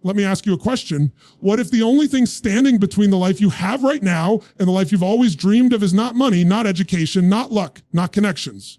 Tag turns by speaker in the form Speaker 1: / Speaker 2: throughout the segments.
Speaker 1: Let me ask you a question. What if the only thing standing between the life you have right now and the life you've always dreamed of is not money, not education, not luck, not connections?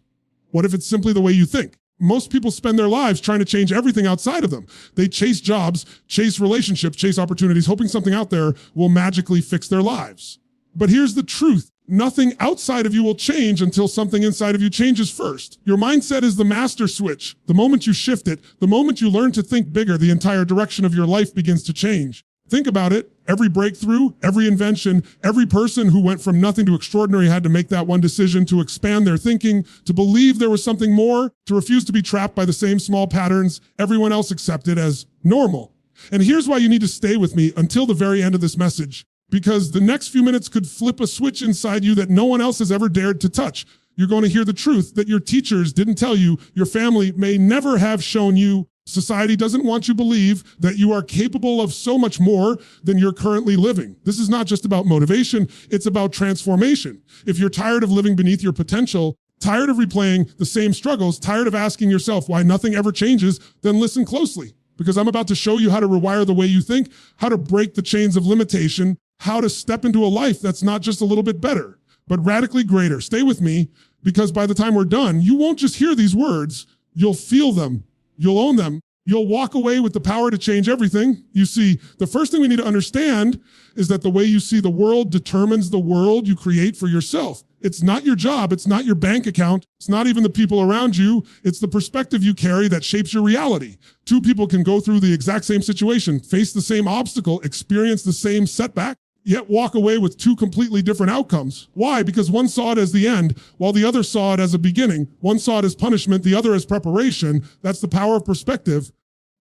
Speaker 1: What if it's simply the way you think? Most people spend their lives trying to change everything outside of them. They chase jobs, chase relationships, chase opportunities, hoping something out there will magically fix their lives. But here's the truth. Nothing outside of you will change until something inside of you changes first. Your mindset is the master switch. The moment you shift it, the moment you learn to think bigger, the entire direction of your life begins to change. Think about it. Every breakthrough, every invention, every person who went from nothing to extraordinary had to make that one decision to expand their thinking, to believe there was something more, to refuse to be trapped by the same small patterns everyone else accepted as normal. And here's why you need to stay with me until the very end of this message, because the next few minutes could flip a switch inside you that no one else has ever dared to touch. You're going to hear the truth that your teachers didn't tell you, your family may never have shown you. Society doesn't want you to believe that you are capable of so much more than you're currently living. This is not just about motivation, it's about transformation. If you're tired of living beneath your potential, tired of replaying the same struggles, tired of asking yourself why nothing ever changes, then listen closely, because I'm about to show you how to rewire the way you think, how to break the chains of limitation, how to step into a life that's not just a little bit better, but radically greater. Stay with me, because by the time we're done, you won't just hear these words, you'll feel them. You'll own them. You'll walk away with the power to change everything. You see, the first thing we need to understand is that the way you see the world determines the world you create for yourself. It's not your job. It's not your bank account. It's not even the people around you. It's the perspective you carry that shapes your reality. Two people can go through the exact same situation, face the same obstacle, experience the same setback, yet walk away with two completely different outcomes. Why? Because one saw it as the end, while the other saw it as a beginning. One saw it as punishment, the other as preparation. That's the power of perspective.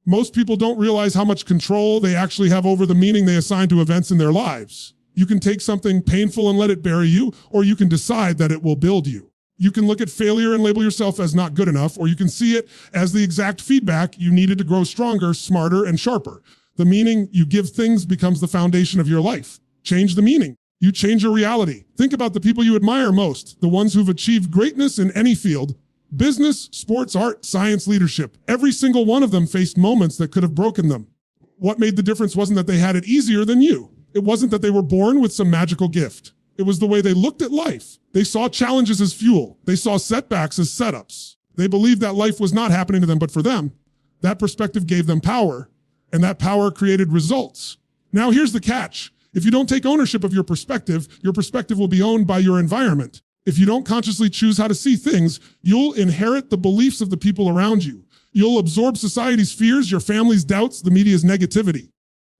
Speaker 1: Most people don't realize how much control they actually have over the meaning they assign to events in their lives. You can take something painful and let it bury you, or you can decide that it will build you. You can look at failure and label yourself as not good enough, or you can see it as the exact feedback you needed to grow stronger, smarter, and sharper. The meaning you give things becomes the foundation of your life. Change the meaning. You change your reality. Think about the people you admire most, the ones who've achieved greatness in any field. Business, sports, art, science, leadership. Every single one of them faced moments that could have broken them. What made the difference wasn't that they had it easier than you. It wasn't that they were born with some magical gift. It was the way they looked at life. They saw challenges as fuel. They saw setbacks as setups. They believed that life was not happening to them, but for them. That perspective gave them power, and that power created results. Now here's the catch. If you don't take ownership of your perspective will be owned by your environment. If you don't consciously choose how to see things, you'll inherit the beliefs of the people around you. You'll absorb society's fears, your family's doubts, the media's negativity.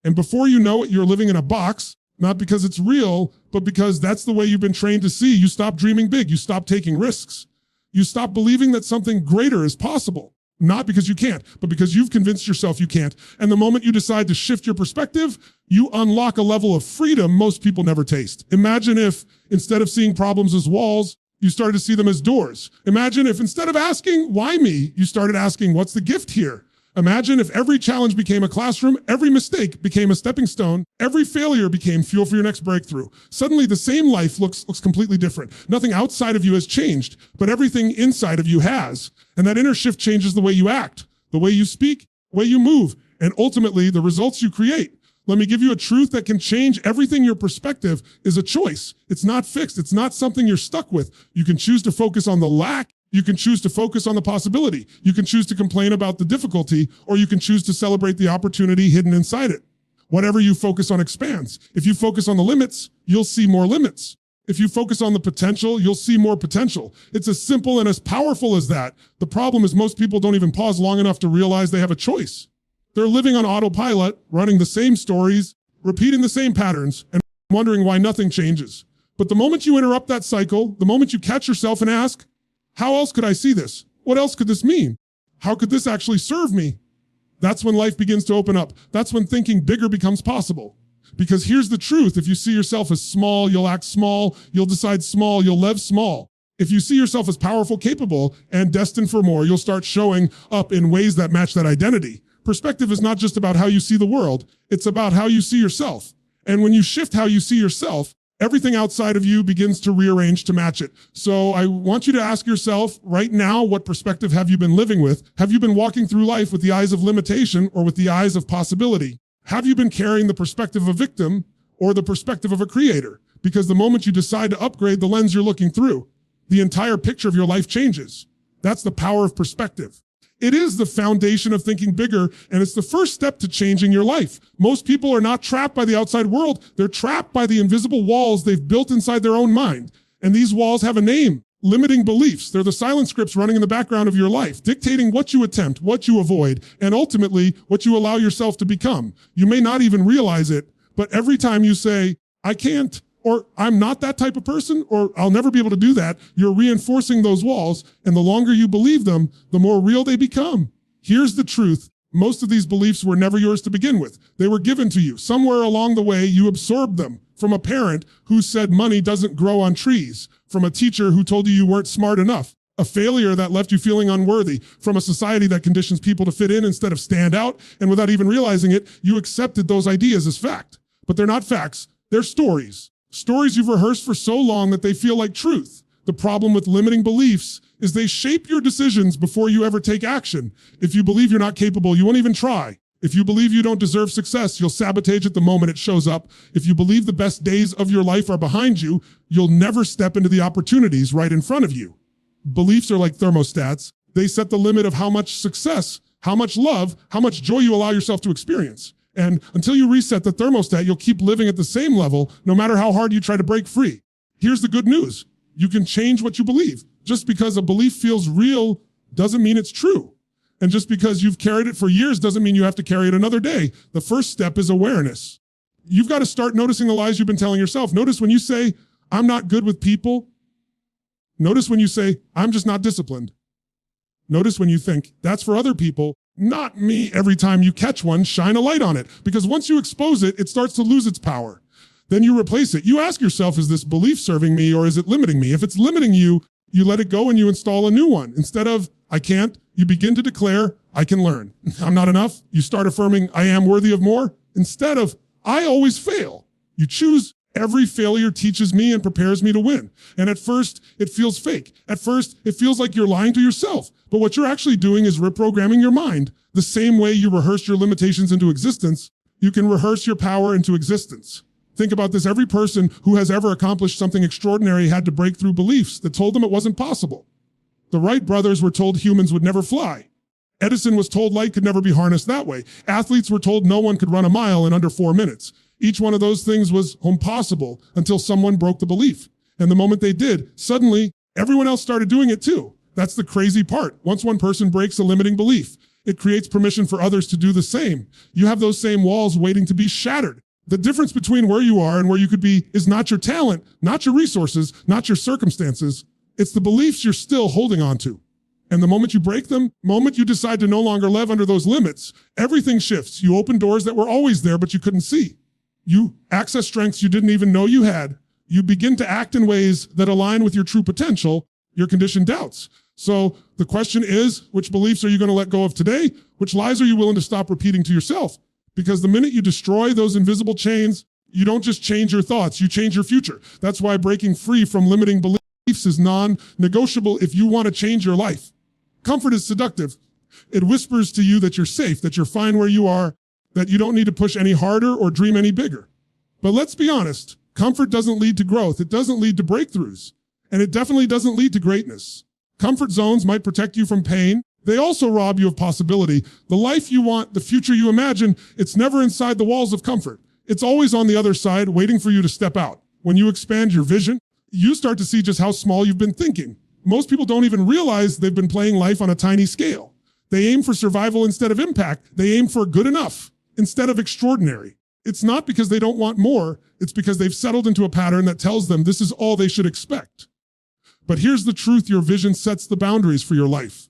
Speaker 1: And before you know it, you're living in a box, not because it's real, but because that's the way you've been trained to see. You stop dreaming big. You stop taking risks. You stop believing that something greater is possible. Not because you can't, but because you've convinced yourself you can't. And the moment you decide to shift your perspective, you unlock a level of freedom most people never taste. Imagine if, instead of seeing problems as walls, you started to see them as doors. Imagine if, instead of asking, why me, you started asking, what's the gift here? Imagine if every challenge became a classroom, every mistake became a stepping stone, every failure became fuel for your next breakthrough. Suddenly the same life looks completely different. Nothing outside of you has changed, but everything inside of you has. And that inner shift changes the way you act, the way you speak, the way you move, and ultimately the results you create. Let me give you a truth that can change everything. Your perspective is a choice. It's not fixed. It's not something you're stuck with. You can choose to focus on the lack. You can choose to focus on the possibility. You can choose to complain about the difficulty, or you can choose to celebrate the opportunity hidden inside it. Whatever you focus on expands. If you focus on the limits, you'll see more limits. If you focus on the potential, you'll see more potential. It's as simple and as powerful as that. The problem is most people don't even pause long enough to realize they have a choice. They're living on autopilot, running the same stories, repeating the same patterns, and wondering why nothing changes. But the moment you interrupt that cycle, the moment you catch yourself and ask, how else could I see this? What else could this mean? How could this actually serve me? That's when life begins to open up. That's when thinking bigger becomes possible. Because here's the truth. If you see yourself as small, you'll act small, you'll decide small, you'll live small. If you see yourself as powerful, capable, and destined for more, you'll start showing up in ways that match that identity. Perspective is not just about how you see the world. It's about how you see yourself. And when you shift how you see yourself, everything outside of you begins to rearrange to match it. So I want you to ask yourself right now, what perspective have you been living with? Have you been walking through life with the eyes of limitation or with the eyes of possibility? Have you been carrying the perspective of a victim or the perspective of a creator? Because the moment you decide to upgrade the lens you're looking through, the entire picture of your life changes. That's the power of perspective. It is the foundation of thinking bigger, and it's the first step to changing your life. Most people are not trapped by the outside world. They're trapped by the invisible walls they've built inside their own mind. And these walls have a name: limiting beliefs. They're the silent scripts running in the background of your life, dictating what you attempt, what you avoid, and ultimately what you allow yourself to become. You may not even realize it, but every time you say, I can't, or I'm not that type of person, or I'll never be able to do that, you're reinforcing those walls, and the longer you believe them, the more real they become. Here's the truth. Most of these beliefs were never yours to begin with. They were given to you. Somewhere along the way, you absorbed them from a parent who said money doesn't grow on trees, from a teacher who told you you weren't smart enough, a failure that left you feeling unworthy, from a society that conditions people to fit in instead of stand out, and without even realizing it, you accepted those ideas as fact. But they're not facts, they're stories. Stories you've rehearsed for so long that they feel like truth. The problem with limiting beliefs is they shape your decisions before you ever take action. If you believe you're not capable, you won't even try. If you believe you don't deserve success, you'll sabotage it the moment it shows up. If you believe the best days of your life are behind you, you'll never step into the opportunities right in front of you. Beliefs are like thermostats. They set the limit of how much success, how much love, how much joy you allow yourself to experience. And until you reset the thermostat, you'll keep living at the same level, no matter how hard you try to break free. Here's the good news. You can change what you believe. Just because a belief feels real doesn't mean it's true. And just because you've carried it for years doesn't mean you have to carry it another day. The first step is awareness. You've got to start noticing the lies you've been telling yourself. Notice when you say, I'm not good with people. Notice when you say, I'm just not disciplined. Notice when you think, that's for other people, not me. Every time you catch one, shine a light on it. Because once you expose it, it starts to lose its power. Then you replace it. You ask yourself, is this belief serving me or is it limiting me? If it's limiting you, you let it go and you install a new one. Instead of, I can't, you begin to declare, I can learn. I'm not enough. You start affirming, I am worthy of more. Instead of, I always fail. You choose, every failure teaches me and prepares me to win. And at first, it feels fake. At first, it feels like you're lying to yourself. But what you're actually doing is reprogramming your mind. The same way you rehearse your limitations into existence, you can rehearse your power into existence. Think about this. Every person who has ever accomplished something extraordinary had to break through beliefs that told them it wasn't possible. The Wright brothers were told humans would never fly. Edison was told light could never be harnessed that way. Athletes were told no one could run a mile in under 4 minutes. Each one of those things was impossible until someone broke the belief. And the moment they did, suddenly everyone else started doing it too. That's the crazy part. Once one person breaks a limiting belief, it creates permission for others to do the same. You have those same walls waiting to be shattered. The difference between where you are and where you could be is not your talent, not your resources, not your circumstances. It's the beliefs you're still holding on to. And the moment you break them, the moment you decide to no longer live under those limits, everything shifts. You open doors that were always there, but you couldn't see. You access strengths you didn't even know you had. You begin to act in ways that align with your true potential, your conditioned doubts. So the question is, which beliefs are you going to let go of today? Which lies are you willing to stop repeating to yourself? Because the minute you destroy those invisible chains, you don't just change your thoughts, you change your future. That's why breaking free from limiting beliefs is non-negotiable if you want to change your life. Comfort is seductive. It whispers to you that you're safe, that you're fine where you are, that you don't need to push any harder or dream any bigger. But let's be honest, comfort doesn't lead to growth. It doesn't lead to breakthroughs. And it definitely doesn't lead to greatness. Comfort zones might protect you from pain. They also rob you of possibility. The life you want, the future you imagine, it's never inside the walls of comfort. It's always on the other side, waiting for you to step out. When you expand your vision, you start to see just how small you've been thinking. Most people don't even realize they've been playing life on a tiny scale. They aim for survival instead of impact. They aim for good enough instead of extraordinary. It's not because they don't want more. It's because they've settled into a pattern that tells them this is all they should expect. But here's the truth. Your vision sets the boundaries for your life.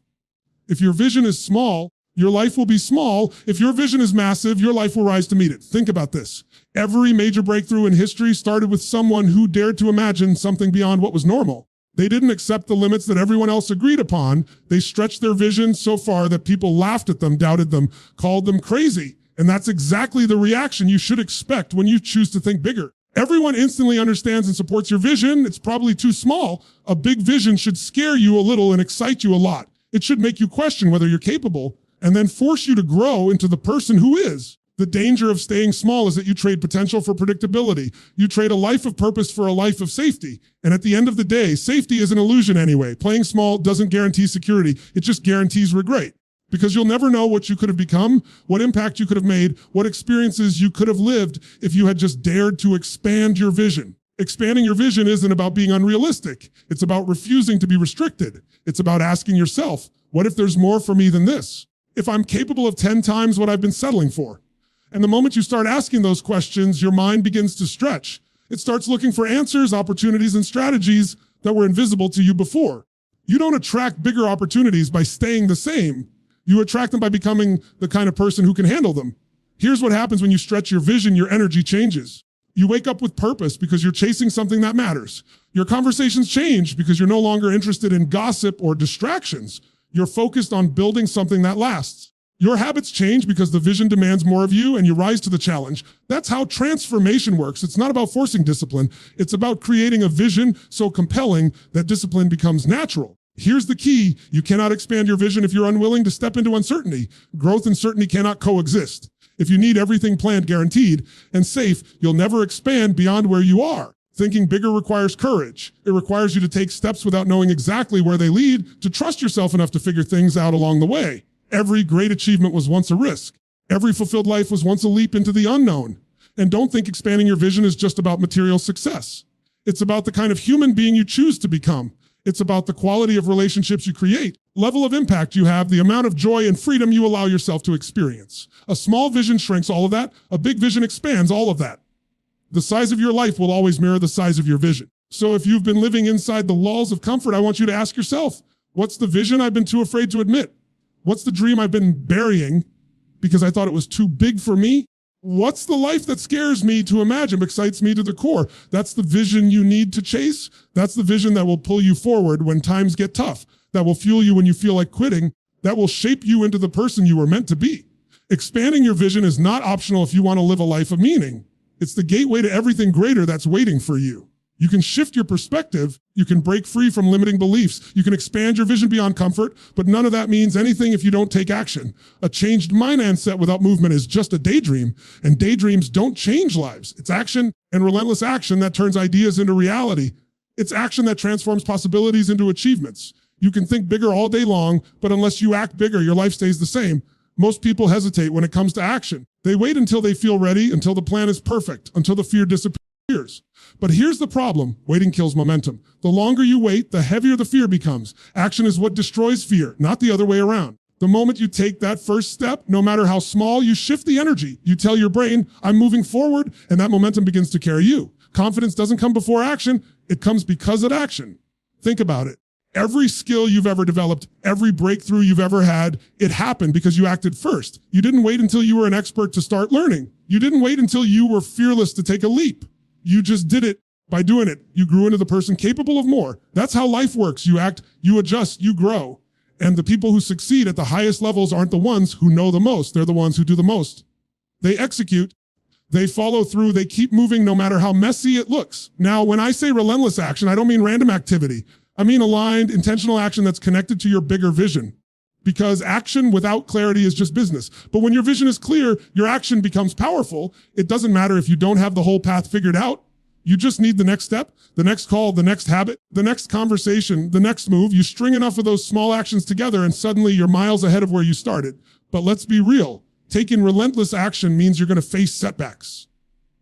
Speaker 1: If your vision is small, your life will be small. If your vision is massive, your life will rise to meet it. Think about this. Every major breakthrough in history started with someone who dared to imagine something beyond what was normal. They didn't accept the limits that everyone else agreed upon. They stretched their vision so far that people laughed at them, doubted them, called them crazy. And that's exactly the reaction you should expect when you choose to think bigger. Everyone instantly understands and supports your vision. It's probably too small. A big vision should scare you a little and excite you a lot. It should make you question whether you're capable and then force you to grow into the person who is. The danger of staying small is that you trade potential for predictability. You trade a life of purpose for a life of safety. And at the end of the day, safety is an illusion anyway. Playing small doesn't guarantee security. It just guarantees regret. Because you'll never know what you could have become, what impact you could have made, what experiences you could have lived if you had just dared to expand your vision. Expanding your vision isn't about being unrealistic. It's about refusing to be restricted. It's about asking yourself, what if there's more for me than this? If I'm capable of 10 times what I've been settling for? And the moment you start asking those questions, your mind begins to stretch. It starts looking for answers, opportunities, and strategies that were invisible to you before. You don't attract bigger opportunities by staying the same. You attract them by becoming the kind of person who can handle them. Here's what happens when you stretch your vision, your energy changes. You wake up with purpose because you're chasing something that matters. Your conversations change because you're no longer interested in gossip or distractions. You're focused on building something that lasts. Your habits change because the vision demands more of you and you rise to the challenge. That's how transformation works. It's not about forcing discipline. It's about creating a vision so compelling that discipline becomes natural. Here's the key. You cannot expand your vision if you're unwilling to step into uncertainty. Growth and certainty cannot coexist. If you need everything planned, guaranteed, and safe, you'll never expand beyond where you are. Thinking bigger requires courage. It requires you to take steps without knowing exactly where they lead, to trust yourself enough to figure things out along the way. Every great achievement was once a risk. Every fulfilled life was once a leap into the unknown. And don't think expanding your vision is just about material success. It's about the kind of human being you choose to become. It's about the quality of relationships you create, level of impact you have, the amount of joy and freedom you allow yourself to experience. A small vision shrinks all of that. A big vision expands all of that. The size of your life will always mirror the size of your vision. So if you've been living inside the walls of comfort, I want you to ask yourself, what's the vision I've been too afraid to admit? What's the dream I've been burying because I thought it was too big for me? What's the life that scares me to imagine, excites me to the core? That's the vision you need to chase. That's the vision that will pull you forward when times get tough, that will fuel you when you feel like quitting, that will shape you into the person you were meant to be. Expanding your vision is not optional if you want to live a life of meaning. It's the gateway to everything greater that's waiting for you. You can shift your perspective. You can break free from limiting beliefs. You can expand your vision beyond comfort, but none of that means anything if you don't take action. A changed mindset without movement is just a daydream, and daydreams don't change lives. It's action and relentless action that turns ideas into reality. It's action that transforms possibilities into achievements. You can think bigger all day long, but unless you act bigger, your life stays the same. Most people hesitate when it comes to action. They wait until they feel ready, until the plan is perfect, until the fear disappears. But here's the problem. Waiting kills momentum. The longer you wait, the heavier the fear becomes. Action is what destroys fear, not the other way around. The moment you take that first step, no matter how small, you shift the energy. You tell your brain, I'm moving forward, and that momentum begins to carry you. Confidence doesn't come before action. It comes because of action. Think about it. Every skill you've ever developed, every breakthrough you've ever had, it happened because you acted first. You didn't wait until you were an expert to start learning. You didn't wait until you were fearless to take a leap. You just did it by doing it. You grew into the person capable of more. That's how life works. You act, you adjust, you grow. And the people who succeed at the highest levels aren't the ones who know the most. They're the ones who do the most. They execute, they follow through, they keep moving no matter how messy it looks. Now, when I say relentless action, I don't mean random activity. I mean aligned, intentional action that's connected to your bigger vision. Because action without clarity is just business. But when your vision is clear, your action becomes powerful. It doesn't matter if you don't have the whole path figured out. You just need the next step, the next call, the next habit, the next conversation, the next move. You string enough of those small actions together and suddenly you're miles ahead of where you started. But let's be real. Taking relentless action means you're going to face setbacks.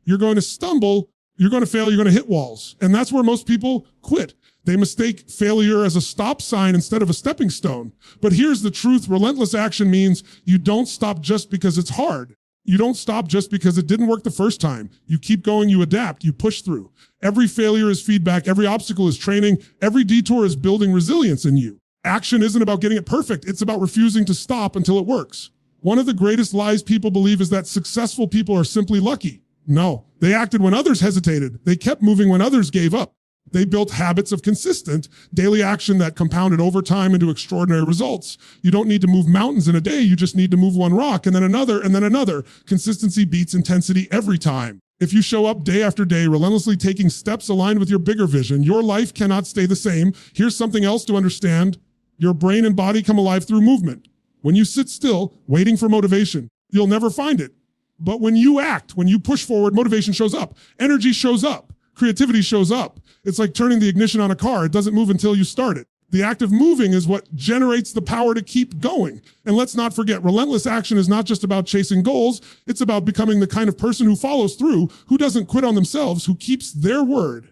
Speaker 1: You're going to stumble, you're going to fail, you're going to hit walls. And that's where most people quit. They mistake failure as a stop sign instead of a stepping stone. But here's the truth. Relentless action means you don't stop just because it's hard. You don't stop just because it didn't work the first time. You keep going, you adapt, you push through. Every failure is feedback. Every obstacle is training. Every detour is building resilience in you. Action isn't about getting it perfect. It's about refusing to stop until it works. One of the greatest lies people believe is that successful people are simply lucky. No, they acted when others hesitated. They kept moving when others gave up. They built habits of consistent daily action that compounded over time into extraordinary results. You don't need to move mountains in a day. You just need to move one rock and then another and then another. Consistency beats intensity every time. If you show up day after day, relentlessly taking steps aligned with your bigger vision, your life cannot stay the same. Here's something else to understand. Your brain and body come alive through movement. When you sit still, waiting for motivation, you'll never find it. But when you act, when you push forward, motivation shows up, energy shows up, creativity shows up. It's like turning the ignition on a car. It doesn't move until you start it. The act of moving is what generates the power to keep going. And let's not forget, relentless action is not just about chasing goals. It's about becoming the kind of person who follows through, who doesn't quit on themselves, who keeps their word.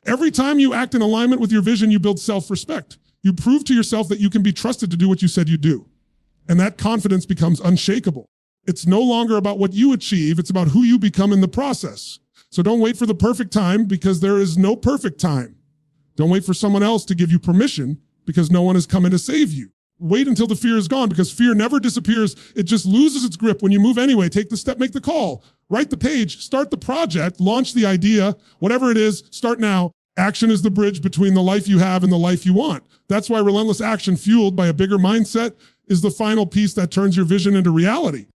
Speaker 1: Every time you act in alignment with your vision, you build self-respect. You prove to yourself that you can be trusted to do what you said you do. And that confidence becomes unshakable. It's no longer about what you achieve. It's about who you become in the process. So don't wait for the perfect time, because there is no perfect time. Don't wait for someone else to give you permission, because no one is coming to save you. Wait until the fear is gone, because fear never disappears. It just loses its grip when you move anyway. Take the step, make the call, write the page, start the project, launch the idea, whatever it is, start now. Action is the bridge between the life you have and the life you want. That's why relentless action fueled by a bigger mindset is the final piece that turns your vision into reality.